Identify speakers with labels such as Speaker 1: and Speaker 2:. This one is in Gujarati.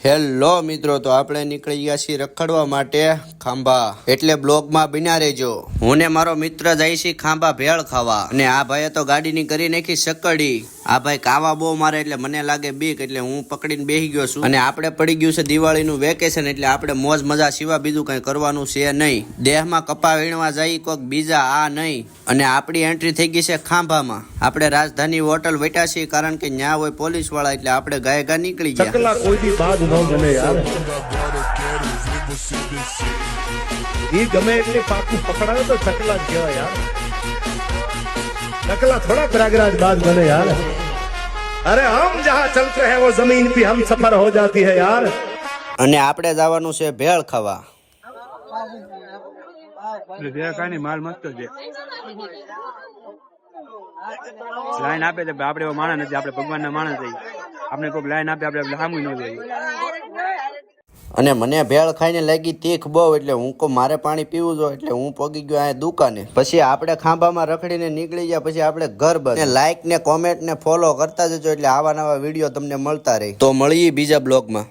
Speaker 1: હેલો મિત્રો, તો આપણે નીકળી ગયા છીએ રખડવા માટે ખાંભા, એટલે બ્લોગમાં બન્યા રહેજો। હું ને મારો મિત્ર જાય છે ખાંભા ભેળ ખાવા, અને આ ભાઈએ તો ગાડીની કરી નાખી સકડી। આ ભાઈ કાવા બહુ મારે એટલે મને લાગે બીક, એટલે હું પકડીને બેસી ગયો છું। અને આપણે પડી ગયું છે દિવાળીનું વેકેશન, એટલે આપણે મોજ મજા સિવાય બીજું કઈ કરવાનું છે નહીં। દેહમાં કપા વીણવા જાય કોક બીજા, આ નહીં। અને આપણી એન્ટ્રી થઈ ગઈ છે ખાંભામાં। આપણે રાજધાની હોટલ વેઠા છીએ, કારણ કે ન્યા હોય પોલીસ વાળા, એટલે આપણે ગાયગા નીકળી ગયા।
Speaker 2: કોઈ भी बात न बने यार, ये गमे इतने पाकू पकड़ा तो चकला क्या यार, चकला थोड़ा प्रयागराज बात बने यार। अरे हम जहाँ चलते हैं वो जमीन पे हम सफर हो जाती है यार।
Speaker 1: અને આપણે જવાનું છે ભેળ ખાવા।
Speaker 3: માલ મસ્ત છે, લાઈન આપે છે આપણે એવો માણસ નથી, આપણે ભગવાનના માણસ છીએ। આપણે કોઈક લાઈન આપે આપણે સામું ન જોઈએ।
Speaker 1: અને મને ભેળ ખાઈને લાગી તીખ બહુ, એટલે હું કહું મારે પાણી પીવું જોઈએ, એટલે હું પગી ગયો આ દુકાને। પછી આપણે ખાંભામાં રખડીને નીકળી ગયા, પછી આપણે ઘર બંધ। લાઈક ને કોમેન્ટ ને ફોલો કરતા જજો, એટલે આવા નવા વિડીયો તમને મળતા રહે। તો મળીએ બીજા બ્લોગમાં।